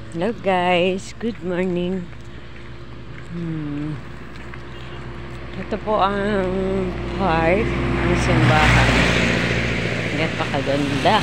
Hello guys, good morning. Ito po ang part ng simbahan. Yan pa kaganda.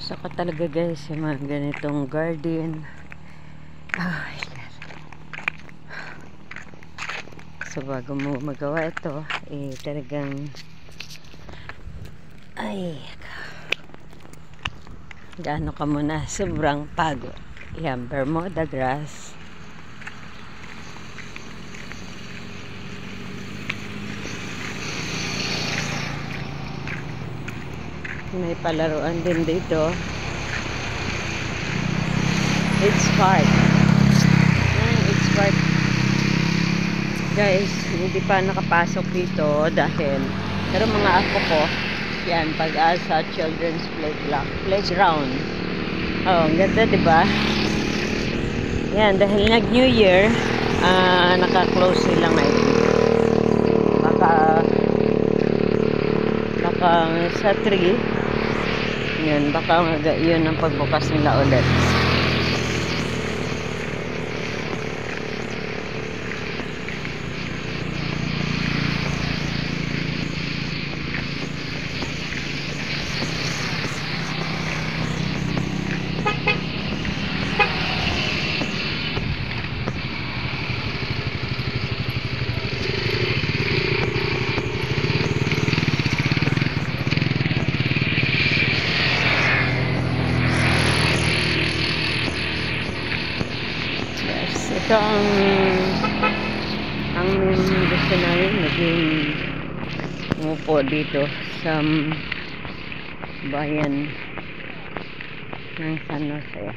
Saka talaga guys yung mga ganitong garden. Ay, so bago mo magawa ito talagang gaano ka muna, sobrang pagod. Yan, Bermuda grass. May palaruan din dito. It's park. It's park. Guys, hindi pa nakapasok dito dahil pero mga apo ko, yan, Pag-asa Children's Playground. Oh, ang ganda, diba? Yan, dahil nag-New Year, naka-close sila ngayon. Baka sa 3, yun, baka yun ang pagbukas nila ulit. Ito ang gusto namin maging umupo dito sa bayan ng San Jose.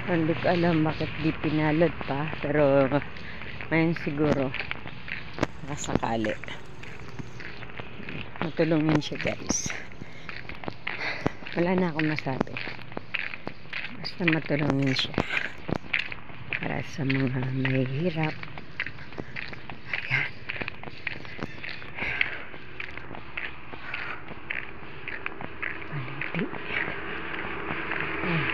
Hindi ko alam bakit di pinalad pa, pero ngayon siguro nakasakali matulungin siya guys. Wala na akong masabi, basta matulungin siya para sa mga mahihirap. Ayan. Paliti. Ayan.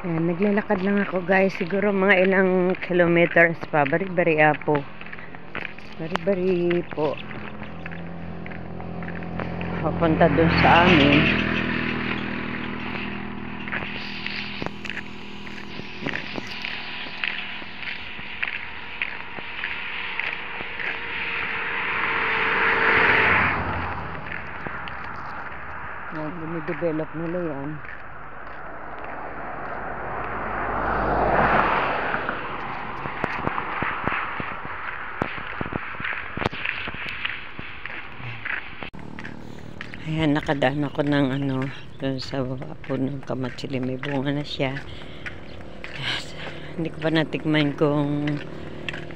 Ayan, naglalakad lang ako guys, siguro mga ilang kilometers pa. Bari-bari po. Bari-bari po. Papunta dun sa amin. Dinidevelop nila yan. Ayan, nakadaan ako ng dun sa punong kamatsili. May bunga na siya. Hindi ko pa natikman kung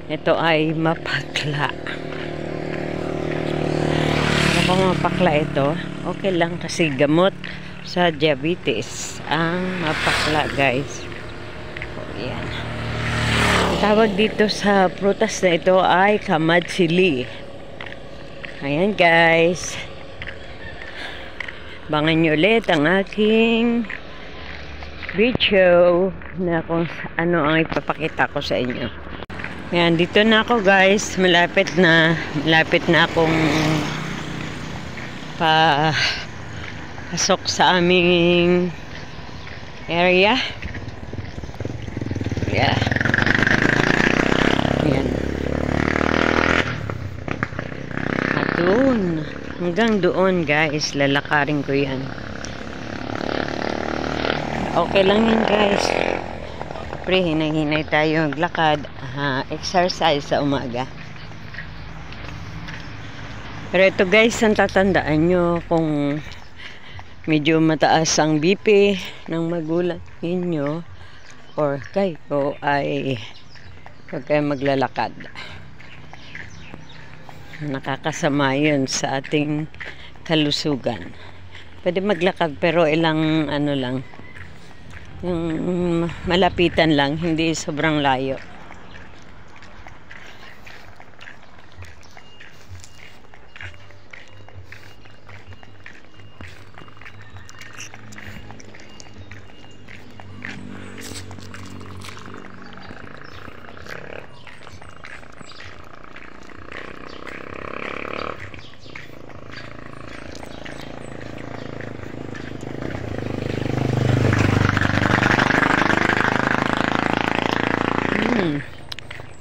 ito ay mapakla. Ano kung mapakla ito? Okay lang kasi gamot sa diabetes ang mapakla guys. Ayan. Ang tawag dito sa prutas na ito ay kamatsili. Ayan guys. Abangan nyo ulit ang aking video na kung ano ang ipapakita ko sa inyo. Ayan, dito na ako guys. Malapit na akong pasok sa aming area. Yeah. Ayan. At doon. Hanggang doon guys, lalakarin ko yan. Okay lang yan guys. Pre, hinay-hinay tayo maglakad. Exercise sa umaga. Pero ito guys, ang tatandaan nyo kung medyo mataas ang BP ng magulang ninyo or kayo ay huwag kayong maglalakad. Nakakasama yun sa ating kalusugan. Pwede maglakad pero ilang ano lang, yung malapitan lang, hindi sobrang layo.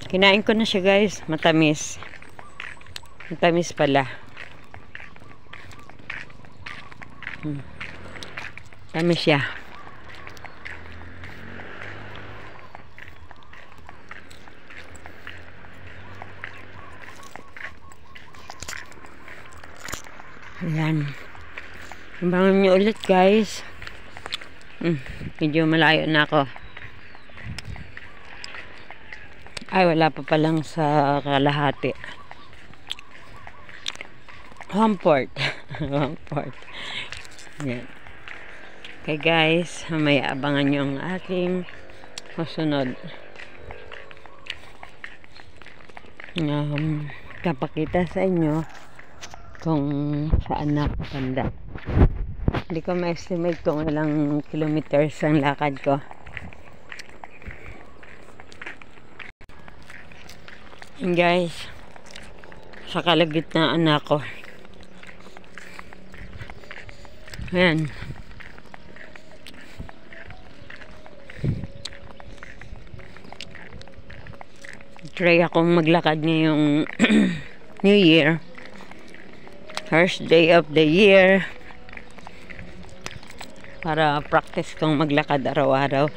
Kinain ko na siya guys, matamis. Matamis pala. Tamis siya. Ayan. Abangan nyo ulit guys. Medyo malayo na ako. Ay, wala pa palang sa kalahati. One-fourth. One-fourth. Yan. Okay guys, may abangan nyo ang aking masunod. Kapakita sa inyo kung saan nakapanda. Hindi ko ma-estimate kung ilang kilometers ang lakad ko. And guys, sa kalagitnaan na ako. Ayan. Try akong maglakad ngayong New Year. First day of the year. Para practice kong maglakad araw-araw.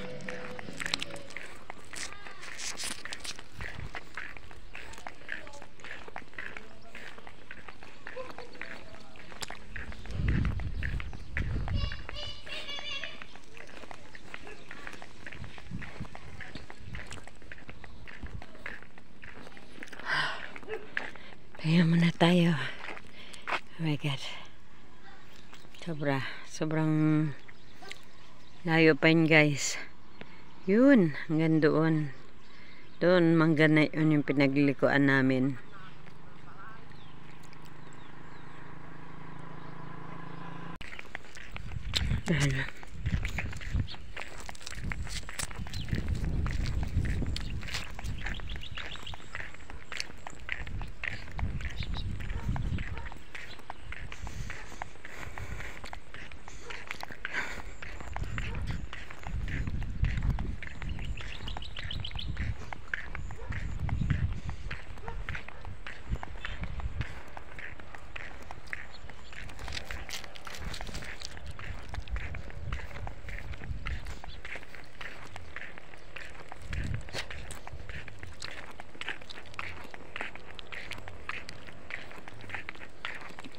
Kaya muna tayo. Oh my God. Sobrang layo pa yun guys. Yun, hanggang doon. Doon, manggana yun yung pinaglikuan namin. Ayan.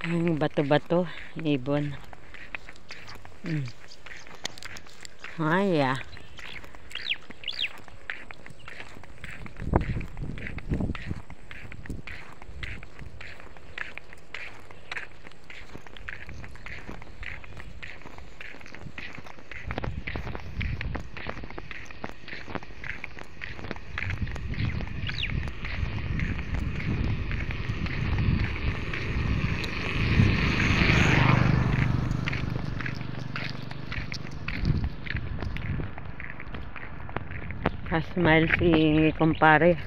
Ang bato-bato, ibon. Ay, ah. Smile si kumpare.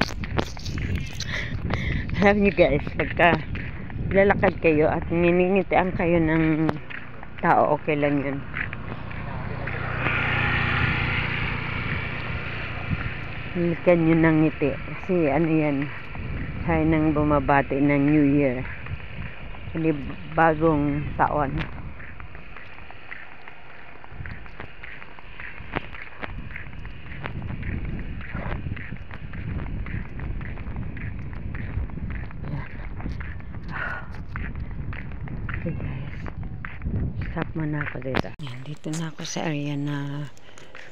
Alam nyo guys, pagka lalakad kayo at niningitian kayo ng tao, okay lang yun. Hilikan nyo ng ngiti. Kasi ano yan, tayo nang bumabati ng New Year. Hindi bagong taon. Okay guys, stop muna. Kumuha na ako dito. Yan, dito na ako sa area na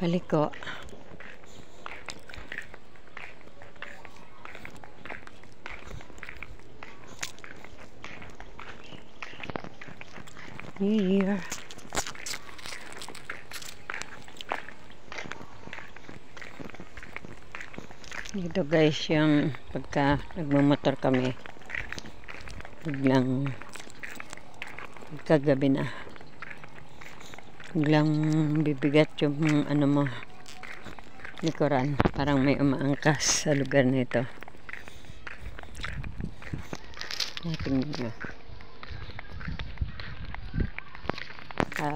paliko. New Year. Dito guys, yung pagka nagmamotor kami, biglang kagabi na, biglang bibigat yung ano mo, likuran. Parang may umaangkas sa lugar nito. Tingnan nyo.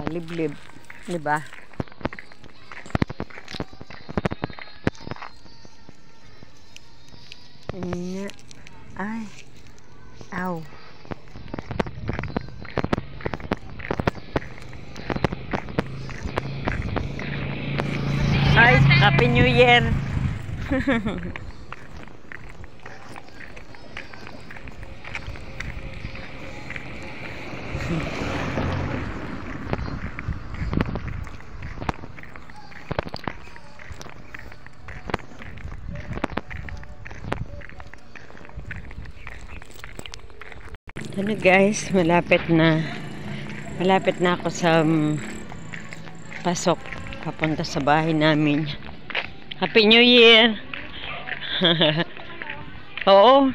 Liblib, diba? Nga. Ay. Ow. Ay, Happy New Year. Ano guys, malapit na ako sa pasok, papunta sa bahay namin. Happy New Year. Oo,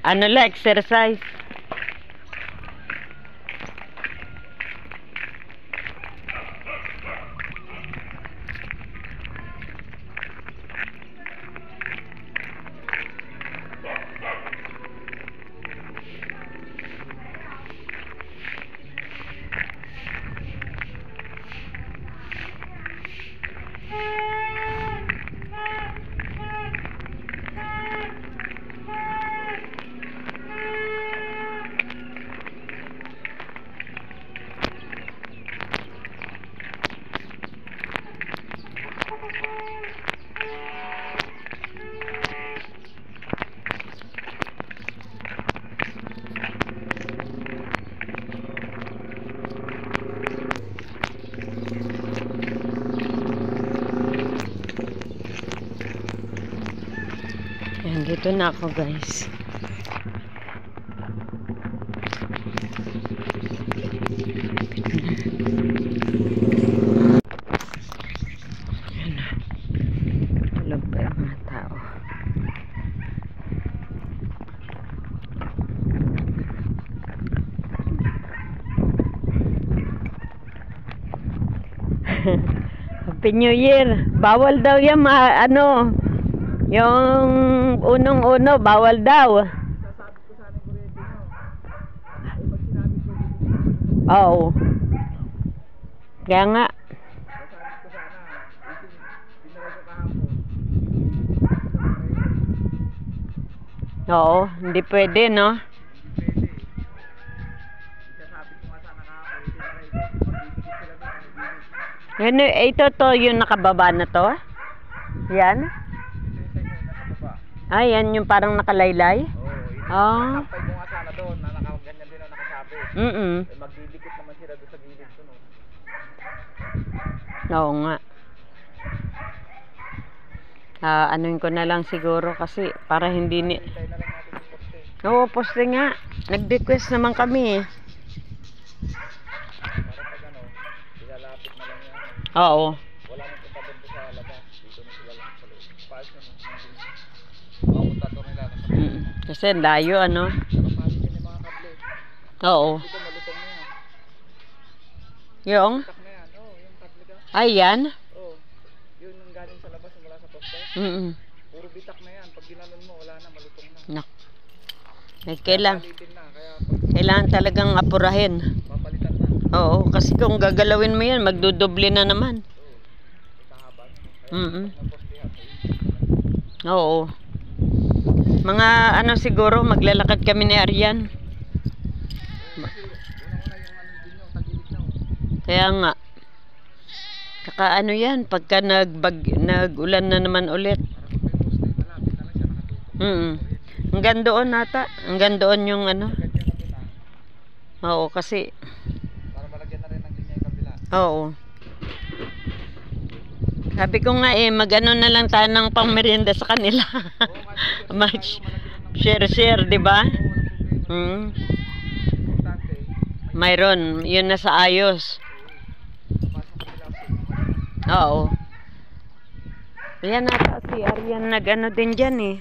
ano lang, exercise. Yan, dito na ako guys. Yan na. Tulog pa yung mga tao. Happy New Year. Bawal daw yan, ano, yung unong-uno, bawal daw. Oo. Kaya nga. Oo, hindi pwede, no? Ano, ito to, yung nakababa na to? Yan? Ay, yan yung parang nakalaylay? Oo. Sampay mo nga sana doon, na nakaganyan din ang nakasabi. Magdidikit naman sila doon sa gilid ko, no? Oo nga. Anuin ko na lang siguro kasi para hindi ni... Hintay na lang natin yung poste. Oo, poste nga. Nag-request naman kami eh. Para pag ano, ilalapit na lang yan. Oo. Wala nang punta doon sa labas. Dito na sila lang sa loob. Paas na no? Mapunta doon nila na sa Kasi layo ano. nakapali din yung mga kable. Oo. Dito malutong na yan. Yung? Tak na yan. Oo, yung kable ka. Ay, yan? Oo. Yun yung galing sa labas mula sa poste. Puro bitak na yan. Pag ginanon mo, wala na, malutong na. Nak. May kailangan Palitin na. Kaya pag talagang apurahin. papalitan na. Oo, kasi kung gagalawin mo yan, magdudoble na naman. Ikahaba na. Kaya napostihan. Oo. Mga ano siguro, maglalakad kami ni Arian. Unang-una yung ano din nyo, tagilid nyo. Kaya nga. Kaka ano yan, pagka nag-ulan na naman ulit. Para pag may poste, malapit na lang siya nakatutok. Hanggang doon nata. Hanggang doon yung ano. Ganyan na doon Oo, kasi para malagyan na rin ng linya yung kabila. Oo. Sabi ko nga mag-ano na lang tayo ng pang-merienda sa kanila. Oo nga, kasi Much tayo, malaki naman ng share-share, di ba? Oo, walang problema. Hmm. Importante, Mayroon, yun na sa ayos. pasok ka nila kasi. Oo. Ayan nata si Arian nag-ano din dyan eh.